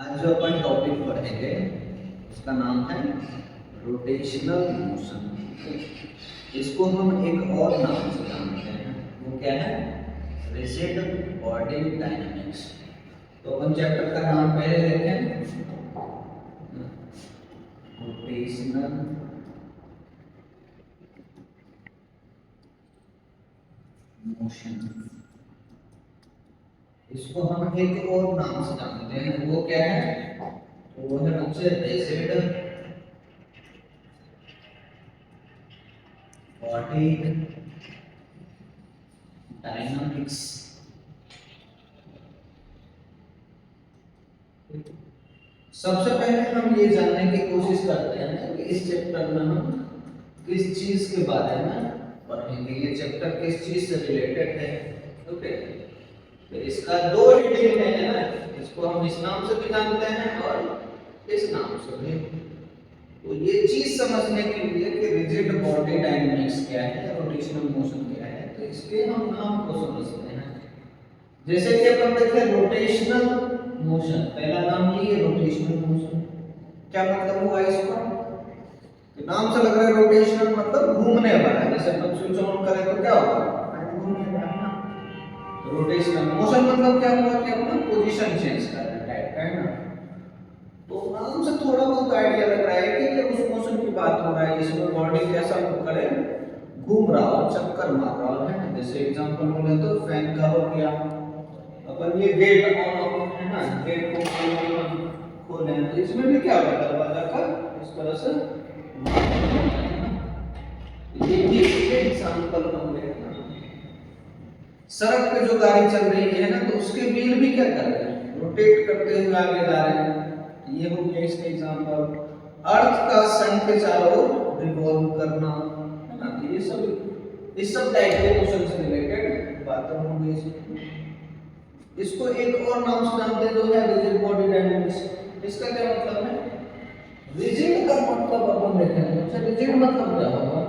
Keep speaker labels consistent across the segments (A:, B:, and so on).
A: आज जो अपन टॉपिक पढ़ेंगे उसका नाम है रोटेशनल मोशन। इसको हम एक और नाम से जानते हैं, वो क्या है? Rigid body dynamics. तो अपन चैप्टर का नाम पहले देखें, रोटेशनल मोशन। इसको हम एक और नाम से जानते हैं, वो क्या है? तो वो है बच्चे रिजिड बॉडी डायनामिक्स। सबसे पहले हम ये जानने की कोशिश करते हैं कि इस चैप्टर में हम किस चीज के बारे में पढ़ेंगे, ये चैप्टर किस चीज से रिलेटेड है। ओके, तो इसका दो रीडिंग है ना, इसको हम इस नाम से भी जानते हैं और इस नाम से भी। तो ये चीज समझने के लिए कि रिजिड बॉडी डायनामिक्स क्या है, रोटेशनल मोशन क्या है, तो इसके हम नाम को समझते हैं। जैसे कि अपन देखें रोटेशनल मोशन, पहला नाम ये है रोटेशनल मोशन। क्या मतलब हुआ इसका? तो नाम से लग रहा है रोटेशनल मतलब घूमने वाला। जैसे अपन स्विच ऑन करें तो क्या होगा? घूमने वाला ना। रोटेशनल मोशन मतलब क्या हुआ कि अपना पोजीशन चेंज करना टाइप का है ना। तो नाम से थोड़ा बहुत आइडिया लग रहा है कि ये उस मोशन की बात हो रहा है जिसमें बॉडी कैसा करे, घूम रहा हो, चक्कर मार रहा हो, है ना। जैसे एग्जांपल बोले तो फैन का हो गया, अपन ये गेट ऑन है ना, गेट को खोले तो इसमें भी क्या होगा, दरवाजा का इस तरह से ये एग्जांपल हम ले रहे हैं। सड़क पे जो गाड़ी चल रही है ना, तो उसके व्हील भी क्या कर रहे हैं, रोटेट करते हुए आगे जा रहे हैं। ये हो गया इसका एग्जांपल। अर्थ का सन के चारों ओर रिवॉल्व करना, है ना। ये सब इस सब टाइप के मोशन से रिलेटेड बातें होंगी। इसको एक और नाम से जानते हैं जो है रिजिड बॉडी डायनामिक्स। इसका क्या मतलब है? रिजिड का मतलब अपन देखेंगे। अच्छा, रिजिड मतलब क्या होगा?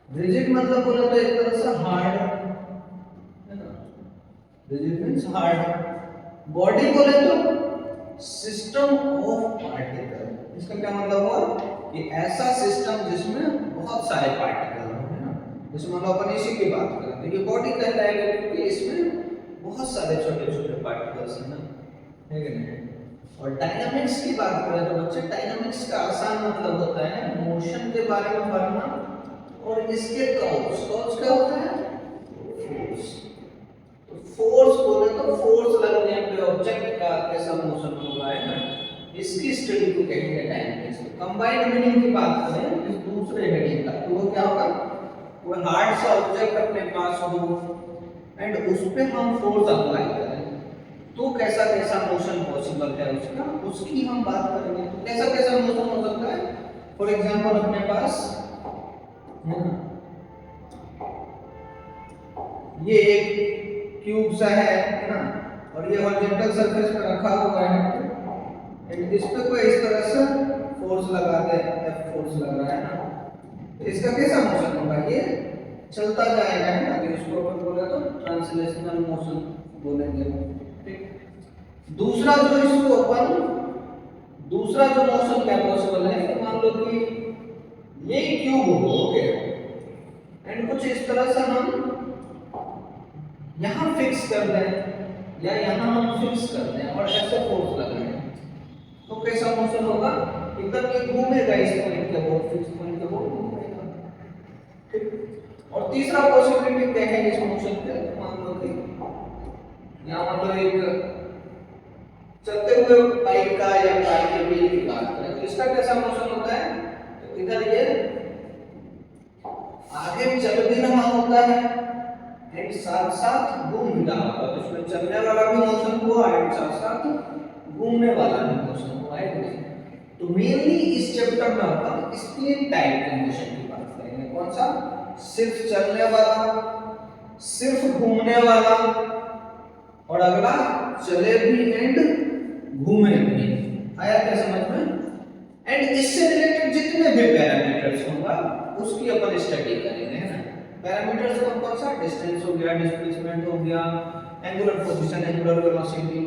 A: रिजिड मतलब बोले तो एक तरह से हार्ड, है ना। Rigid means hard. बॉडी बोले तो सिस्टम ऑफ पार्टिकल। इसका क्या मतलब हुआ कि ऐसा सिस्टम जिसमें बहुत सारे पार्टिकल हो, है ना। जैसे मान लो अपन इसी की बात करें तो ये बॉडी कहलाएगा क्योंकि इसमें बहुत सारे छोटे छोटे पार्टिकल्स हैं ना, है कि नहीं। और डायनामिक्स की बात करें तो बच्चे डायनामिक्स का आसान मतलब होता है मोशन के बारे में पढ़ना और इसके कॉज क्या होता है? फोर्स। तो फोर्स बोले तो फोर्स लगने पे ऑब्जेक्ट का कैसा मोशन होगा, है ना, इसकी स्टडी को कहेंगे डायनामिक्स। कंबाइंड मीनिंग की बात करें इस दूसरे हेडिंग का, तो वो क्या होगा? कोई हार्ड सा ऑब्जेक्ट अपने पास हो एंड उस पे हम फोर्स अप्लाई करें तो कैसा कैसा मोशन पॉसिबल है उसका, उसकी हम बात करेंगे। तो कैसा कैसा मोशन हो सकता है? फॉर एग्जांपल अपने पास ये एक क्यूब सा है ना, और ये हॉरिजॉन्टल सरफेस पे रखा हुआ है एंड इस पे कोई इस तरह से फोर्स लगा दे, एफ फोर्स लग रहा है ना, तो इसका कैसा मोशन होगा? ये चलता जाएगा, है ना। तो इसको अपन बोले तो ट्रांसलेशनल मोशन बोलेंगे, ठीक। दूसरा जो मोशन क्या पॉसिबल है कि मान लो कि ये क्यूब हो, ओके, एंड कुछ इस तरह से हम यहां फिक्स कर दें या यहां हम फिक्स कर दें और ऐसे फोर्स लगाएं, तो कैसा मोशन होगा? एकदम ये घूमेगा इस पॉइंट के बहुत फिक्स पॉइंट के बहुत घूमेगा, ठीक। और तीसरा पॉसिबिलिटी क्या है इस मोशन के? मान लो कि यहां मतलब एक चलते हुए बाइक का या कार के व्हील की बात करें तो इसका कैसा मोशन होता है? तो इधर ये आगे चल भी रहा होता है एंड साथ साथ घूम भी रहा होता है। तो इसमें चलने वाला भी मोशन हुआ एंड साथ साथ घूमने वाला भी मोशन हुआ, है। तो मेनली इस चैप्टर में अपन स्प्लिट टाइप के मोशन की बात करेंगे। कौन सा? सिर्फ चलने वाला, सिर्फ घूमने वाला, और अगला चले भी एंड घूमे भी। आया क्या समझ में? एंड इससे रिलेटेड जितने भी पैरामीटर्स होगा उसकी अपन स्टडी करेंगे, है ना। पैरामीटर्स कौन कौन सा? डिस्टेंस हो गया, डिस्प्लेसमेंट हो गया, एंगुलर पोजीशन, एंगुलर वेलोसिटी,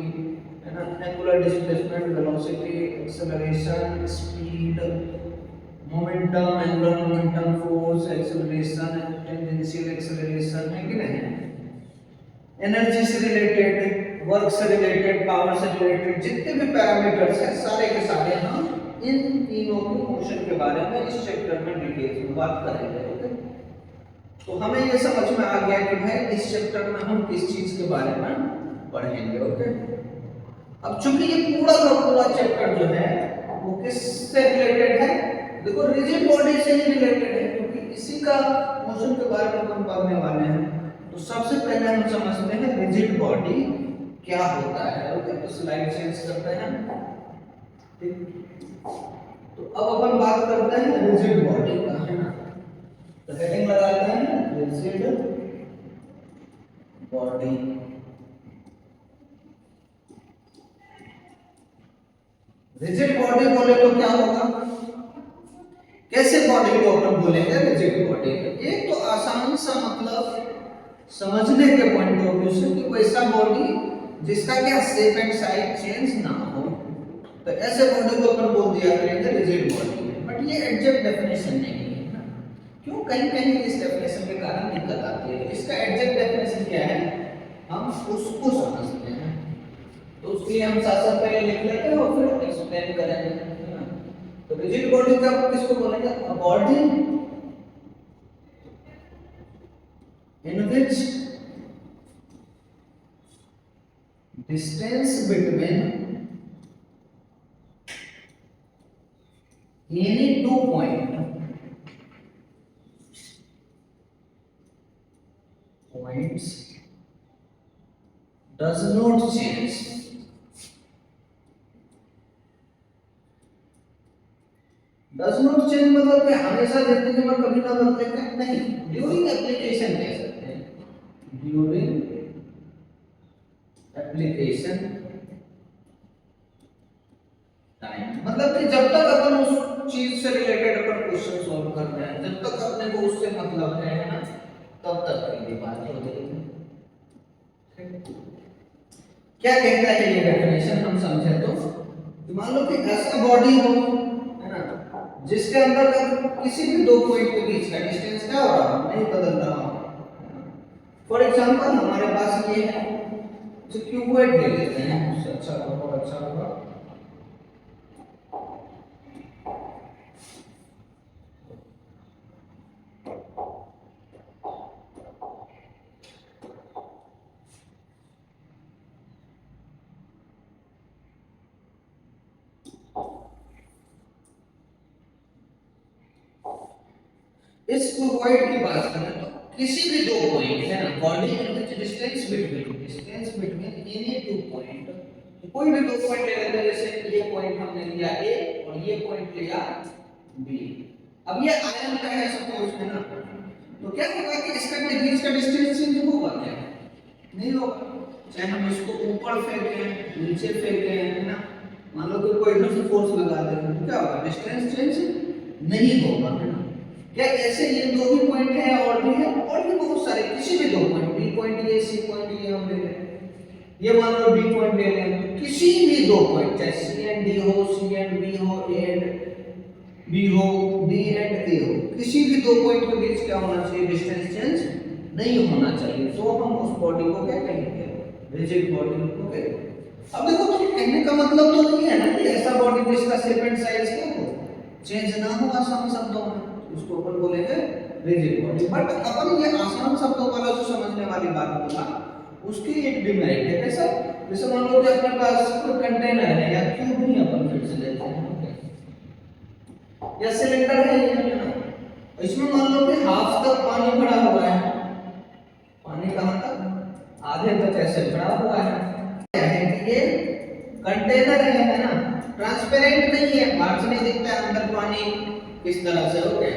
A: है ना, angular displacement, velocity, acceleration, speed, momentum, angular momentum, force, acceleration, tangential acceleration, है कि नहीं, एनर्जी से रिलेटेड, वर्क से रिलेटेड, पावर से रिलेटेड जितने भी पैरामीटर्स हैं सारे के सारे हम इन तीनों के मोशन के बारे में इस चैप्टर में डिटेल्स में बात करेंगे। ओके, तो हमें ये समझ में आ गया कि भाई इस चैप्टर में हम किस चीज के बारे में पढ़ेंगे। ओके, अब चूंकि ये पूरा का पूरा चैप्टर जो है वो किससे रिलेटेड है, देखो रिजिड बॉडी से ही रिलेटेड है, क्योंकि इसी का मोशन के बारे में हम पढ़ने वाले हैं। तो सबसे पहले हम समझते हैं रिजिड बॉडी क्या होता है। ओके, तो स्लाइड चेंज करते हैं, ठीक। तो अब अपन बात करते हैं रिजिड बॉडी का, है ना। तो हेडिंग लगाते हैं रिजिड बॉडी। रिजिड बॉडी बोले तो क्या होगा, कैसे बॉडी को अपन बोलेंगे रिजिड बॉडी। एक तो आसान सा मतलब समझने के पॉइंट ऑफ व्यू से कि वैसा बॉडी जिसका क्या शेप एंड साइज चेंज ना हो, तो ऐसे बॉडी को अपन बोल दिया करेंगे रिजिड बॉडी। बट ये एग्जैक्ट डेफिनेशन नहीं है ना, क्यों, कहीं कहीं इस डेफिनेशन के कारण दिक्कत आती है। इसका एग्जैक्ट डेफिनेशन क्या है हम उसको समझते हैं, तो उसके लिए हम साथ साथ पहले लिख लेते हैं और फिर एक्सप्लेन करेंगे, है ना। तो रिजिड बॉडी का किसको बोलेंगे, a body in which distance between any two points does not change, does not change मतलब कि हमेशा जिंदगी में कभी ना बदलेगा नहीं, ड्यूरिंग एप्लीकेशन कह सकते हैं, ड्यूरिंग एप्लीकेशन टाइम, मतलब कि जब तक अपन उस चीज से रिलेटेड अपन क्वेश्चन सॉल्व कर रहे हैं, जब तक अपने को उससे मतलब है ना, तब तक की ये बात हो रही है। क्या कहता है ये डेफिनेशन हम समझे तो मान लो कि ऐसा बॉडी हो, है ना, जिसके अंदर किसी भी दो पॉइंट के बीच का डिस्टेंस क्या हो रहा है, नहीं बदल रहा हो। फॉर एग्जांपल हमारे पास ये है, जो क्यूबॉइड ले लेते हैं, उससे अच्छा होगा, अच्छा होगा। इस क्यूबॉइड की बात करें तो किसी भी दो पॉइंट है ना, body in which distance between any two point, कोई भी दो पॉइंट ले लेते हैं, जैसे ये पॉइंट हमने लिया ए और ये पॉइंट लिया बी। अब ये आयन का है सपोज, है ना, तो क्या होगा कि इसका बीच का डिस्टेंस चेंज होगा क्या, नहीं होगा। चाहे हम इसको ऊपर फेंकें नीचे फेंकें, है ना, मान लो कि कोई इधर से फोर्स लगा दे तो क्या होगा, डिस्टेंस चेंज नहीं होगा, है ना। क्या ऐसे ये दो ही पॉइंट है और भी है, और भी बहुत सारे, किसी भी दो पॉइंट, बी पॉइंट ये, सी पॉइंट ये हम ले लें, ये मान लो डी पॉइंट ले लें, तो किसी भी दो पॉइंट चाहे सी एंड डी हो, सी एंड बी हो, ए एंड बी हो, डी एंड ए हो, किसी भी दो पॉइंट के बीच क्या होना चाहिए, डिस्टेंस चेंज नहीं होना चाहिए, तो हम उस बॉडी को क्या कहेंगे, रिजिड बॉडी। ओके, अब देखो तो कहने का मतलब तो नहीं है ना कि ऐसा बॉडी जिसका शेप एंड साइज क्या हो, चेंज ना हो आसान शब्दों में, उसको अपन बोलेंगे रिजिड बॉडी। बट अपन ये आसान शब्दों वाला जो समझने वाली बात बोला, उसकी एक डिमेरिट है। कैसा, जैसे मान लो कि अपने पास कोई कंटेनर है या क्यूब ही अपन फिर से लेते हैं, या सिलेंडर है ये, है ना, इसमें मान लो कि हाफ तक पानी भरा हुआ है, पानी कहां तक, आधे तक ऐसे भरा हुआ है, क्या है कि ये कंटेनर है ना, ट्रांसपेरेंट नहीं है, बाहर से नहीं दिखता है अंदर पानी किस तरह से हो गया।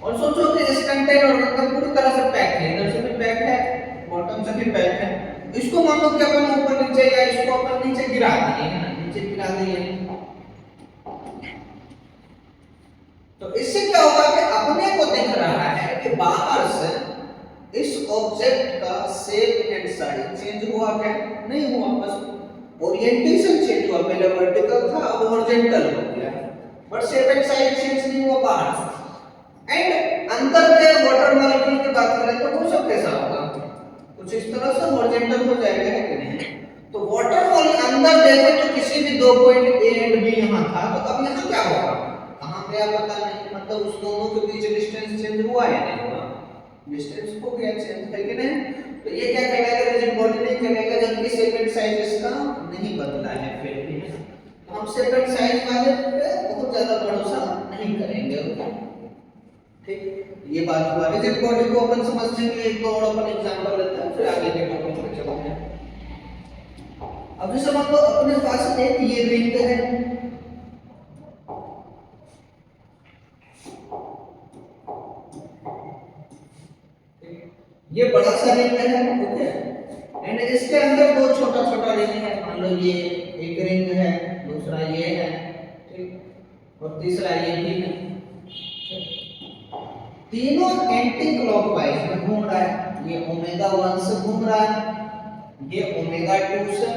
A: और सोचो कि इस कंटेनर का पूरी तरह से पैक है, इधर से भी पैक है, बॉटम से भी पैक है, इसको मान लो कि अपन ऊपर नीचे या इसको अपन नीचे गिरा दिए, है ना, नीचे गिरा दिए, तो इससे क्या होगा कि अपने को दिख रहा है कि बाहर से इस ऑब्जेक्ट का शेप एंड साइज चेंज हुआ क्या? नहीं हुआ, बस ओरिएंटेशन चेंज हुआ। पहले वर्टिकल था, अब हॉरिजॉन्टल हो गया, but shape and size change नहीं हुआ बाहर से। एंड अंदर के वाटर मॉलिक्यूल की बात करें तो वो सब कैसा होगा? कुछ इस तरह से हॉरिजॉन्टल हो जाएगा, है कि नहीं? तो वाटर मॉलिक्यूल अंदर देखे तो किसी भी दो पॉइंट ए एंड बी यहां था, तो अब यहां क्या होगा? कहां गया पता नहीं, मतलब उस दोनों के बीच डिस्टेंस चेंज हुआ या नहीं हुआ? डिस्टेंस हो गया चेंज, है कि नहीं? तो ये क्या कहलाएगा? रिजिड बॉडी नहीं कहलाएगा, जबकि शेप एंड साइज इसका नहीं बदला है फिर भी। हम शेप एंड साइज वाले पे बहुत ज्यादा भरोसा नहीं करेंगे, ओके? ठीक, ये बात हुआ। रिजिड बॉडी को अपन समझने के लिए एक और अपन एग्जांपल लेते हैं, फिर आगे के टॉपिक पे चलते हैं। अब जैसे मान लो अपने पास एक ये रिंग है, ये बड़ा सा रिंग है, ओके? एंड इसके अंदर दो छोटा छोटा रिंग है। मान लो ये एक रिंग है, दूसरा ये है, ठीक, और तीसरा ये भी है। तीनों एंटी क्लॉकवाइज में घूम रहा है। ये ओमेगा 1 से घूम रहा है, ये ओमेगा 2 से,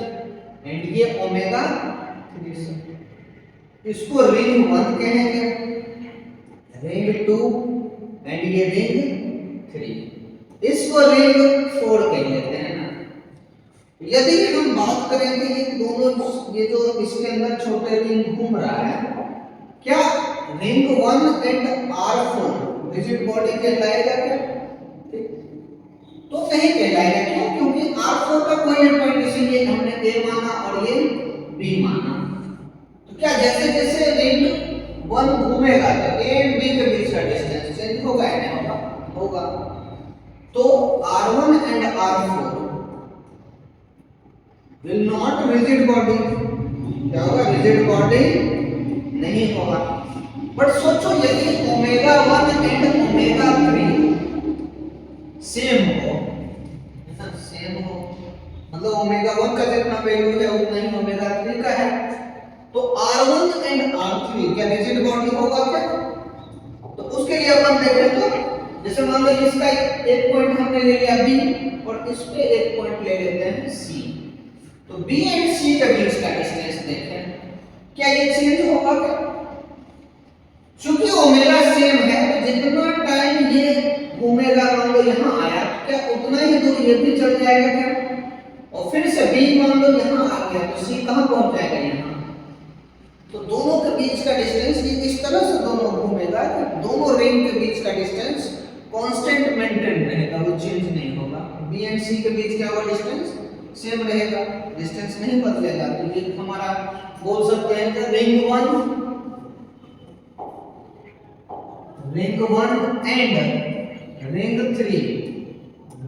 A: एंड ये ओमेगा 3 से। इसको रिंग 1 कहेंगे, रिंग 2 एंड ये रिंग 3। इसको रिंग 4 कह लेते हैं ना। यदि हम बात करें कि ये दोनों, ये जो इसके अंदर छोटे रिंग घूम रहा है, क्या ring 1 and R4 rigid body कहलाएगा क्या? तो नहीं कहलाएगा। क्यों? क्योंकि R4 का कोई पॉइंट इसीलिए हमने A माना और ये B माना। तो क्या जैसे जैसे रिंग 1 घूमेगा तो A एंड B के बीच का डिस्टेंस चेंज होगा या नहीं होगा? होगा। तो R1 and R4 will not rigid body, क्या होगा? रिजिड बॉडी नहीं होगा। बट सोचो यदि ओमेगा 1 एंड ओमेगा 3 सेम हो, है ना? सेम हो, मतलब ओमेगा 1 का जितना वैल्यू है उतना ही ओमेगा 3 का है, तो R1 एंड R3 क्या रिजिड बॉडी होगा क्या? तो उसके लिए अपन देखें तो जैसे मान लो इसका एक पॉइंट हमने ले लिया B और इस पे एक पॉइंट ले लेते हैं C, तो B एंड C के बीच का डिस्टेंस देखें, क्या ये चेंज होगा क्या? चूंकि ओमेगा सेम है तो जितना टाइम ये घूमेगा, मान लो यहाँ आया, क्या उतना ही दूर ये भी चल जाएगा क्या? और फिर से B मान लो यहाँ आ गया तो C कहाँ पहुंच जाएगा? यहाँ। तो दोनों के बीच का डिस्टेंस ये इस तरह से दोनों घूमेगा कि दोनों रिंग के बीच का डिस्टेंस कांस्टेंट मेंटेन रहेगा, वो चेंज नहीं होगा। B एंड C के बीच क्या होगा? डिस्टेंस सेम रहेगा, डिस्टेंस नहीं बदलेगा। तो ये हमारा बोल सकते हैं कि ring 1 and ring 3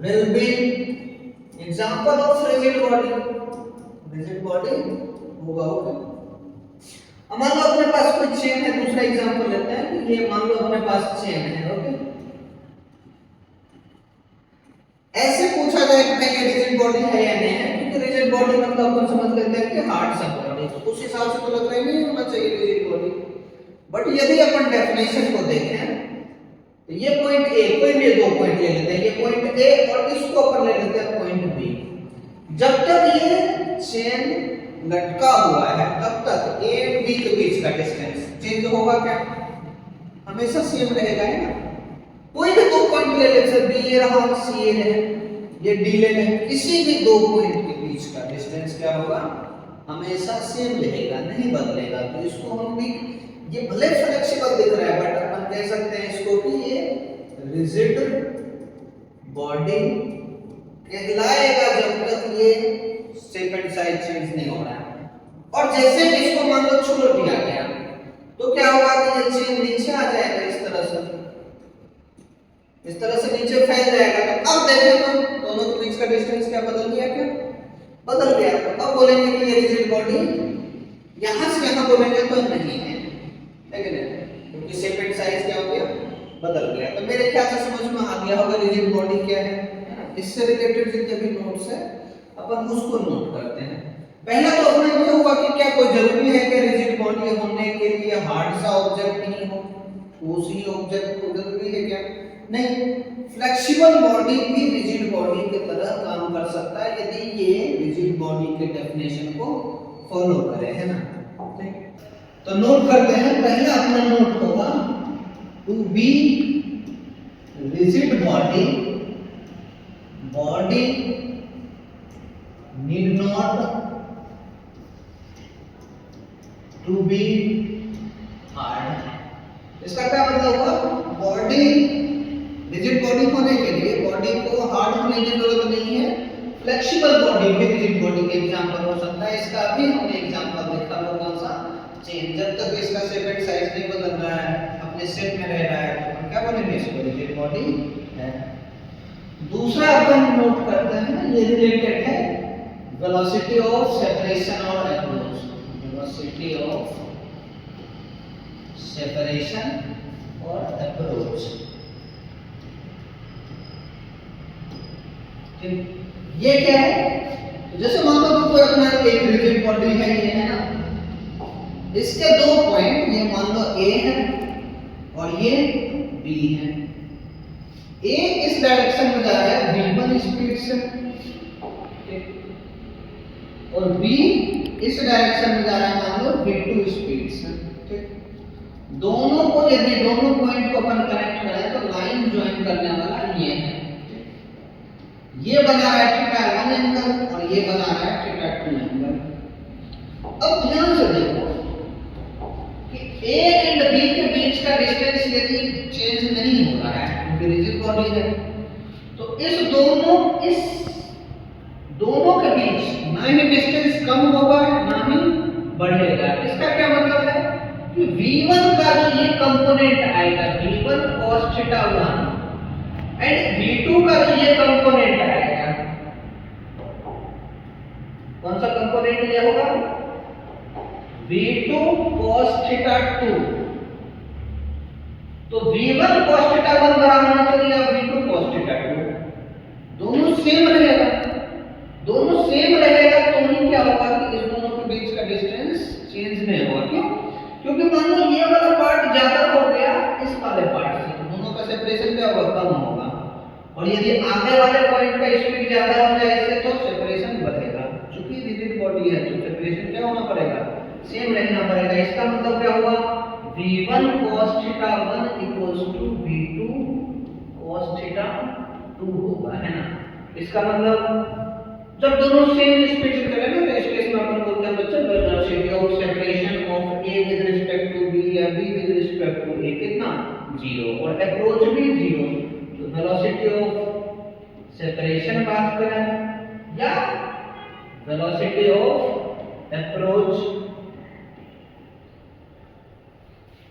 A: will be example of rigid body, rigid body होगा, ओके? अब मान लो अपने पास कोई चेन है, दूसरा एग्जांपल लेते हैं कि ये मान लो अपने पास चेन है, ओके? ऐसे पूछा जाए कि ये रिजिड बॉडी है या नहीं है, क्योंकि रिजिड बॉडी मतलब अपन समझ लेते हैं कि हार्ड सा बॉडी, तो उस हिसाब से तो लग रहा है नहीं होना चाहिए रिजिड बॉडी। बट यदि अपन डेफिनेशन को देखें तो ये पॉइंट A, कोई भी दो पॉइंट ले लेते हैं, ये पॉइंट A और इसको अपन ले लेते हैं पॉइंट B। जब तक ये चेन लटका हुआ है तब तक A और B के बीच का डिस्टेंस चेंज होगा क्या? हमेशा सेम रहेगा, है ना? कोई भी दो पॉइंट ले ले, जैसे B ये रहा, C ये है, ये D ले ले, किसी भी दो पॉइंट के बीच का डिस्टेंस क्या होगा? हमेशा सेम रहेगा, नहीं बदलेगा। तो इसको हम भी, ये भले फ्लेक्सिबल दिख रहा है बट अपन कह सकते हैं इसको कि ये रिजिड बॉडी कहलाएगा जब तक ये शेप एंड साइज चेंज नहीं हो रहा है। और जैसे इसको मान लो छोड़ दिया गया तो क्या होगा कि ये चेन नीचे आ जाएगा, इस तरह से नीचे फैल जाएगा। तो अब देखें तो दोनों के बीच का डिस्टेंस क्या बदल गया? क्या बदल गया? तो अब बोलेंगे कि ये रिजिड बॉडी, यहां से यहां बोलेंगे तो नहीं है, लेकिन क्योंकि शेप एंड साइज क्या हो गया? बदल गया। तो मेरे ख्याल से समझ में आ गया होगा रिजिड बॉडी क्या है ना? इससे रिलेटेड जितने भी नोट्स है अपन उसको नोट करते हैं। पहला तो अपना ये होगा कि क्या कोई जरूरी है कि रिजिड बॉडी होने के लिए हार्ड सा ऑब्जेक्ट ही हो, ठोस ही ऑब्जेक्ट हो जरूरी है क्या? नहीं। फ्लेक्सिबल बॉडी भी रिजिड बॉडी की तरह काम कर सकता है यदि ये रिजिड बॉडी के डेफिनेशन को फॉलो करे, है ना। तो नोट करते हैं, पहला अपना नोट होगा to be rigid body, body need not to be hard. इसका क्या मतलब हुआ, बॉडी रिजिड बॉडी होने के लिए बॉडी को हार्ड होने की जरूरत नहीं है, फ्लेक्सिबल बॉडी भी रिजिड बॉडी के एग्जांपल हो सकता है। इसका भी हमने एग्जांपल देखा वो कौन सा, चेन। जब तक इसका शेप एंड साइज नहीं बदल रहा है, अपने शेप में रह रहा है, तो हम क्या बोलेंगे, इसको रिजिड बॉडी है। दूसरा अपन नोट करते हैं, ये रिलेटेड है वेलोसिटी ऑफ सेपरेशन और अप्रोच, वेलोसिटी ऑफ सेपरेशन और अप्रोच। ये क्या है, तो जैसे मान लो कोई अपना एक रिजिड बॉडी है, ये है ना, इसके दो पॉइंट, ये मान लो A है और ये B है। A इस डायरेक्शन में जा रहा है v1 स्पीड से, और B इस डायरेक्शन में जा रहा है मान लो v2 स्पीड से, ठीक। दोनों को, यदि दोनों पॉइंट को अपन कनेक्ट करें तो लाइन ज्वाइन करने वाला ये है, ये बना रहा है θ1 एंगल और ये बना रहा है θ2 एंगल। अब ध्यान से देखो कि A एंड B के बीच का डिस्टेंस यदि चेंज नहीं हो रहा है, क्योंकि रिजिड बॉडी है, तो इस दोनों के बीच ना ही डिस्टेंस कम होगा ना ही बढ़ेगा। इसका क्या मतलब है कि v1 का जो ये कंपोनेंट आएगा, v1 cos θ1 एंड v2 का जो ये कंपोनेंट आएगा, कौन सा कंपोनेंट ये होगा, v2 cos θ2। तो v1 cos θ1 बराबर होना चाहिए v2 cos θ2, दोनों सेम रहेगा, दोनों सेम रहेगा तो ही क्या होगा कि इस दोनों के बीच का डिस्टेंस चेंज नहीं होगा। क्यों, क्योंकि मान लो ये वाला पार्ट ज्यादा हो गया इस वाले पार्ट से, दोनों का सेपरेशन क्या होगा, कम होगा, और यदि आगे वाले पॉइंट का स्पीड ज्यादा हो जाए इससे तो सेपरेशन बढ़ेगा। चूंकि रिजिड बॉडी है तो सेपरेशन क्या होना पड़ेगा, सेम रहना पड़ेगा। इसका मतलब क्या हुआ, v1 cos θ1 v2 cos θ2 होगा, है ना। इसका मतलब जब दोनों सेम स्पीड से चले ना, तो इस केस में अपन बोलते हैं बच्चे velocity of separation of A with respect to B या B with respect to A कितना, 0, और अप्रोच भी 0। तो वेलोसिटी ऑफ सेपरेशन बात करें या वेलोसिटी ऑफ अप्रोच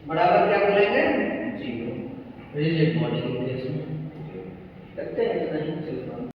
A: बराबर क्या बोलेंगे, 0, रिजिड बॉडी के केस में। करते हैं इतना ही, चलता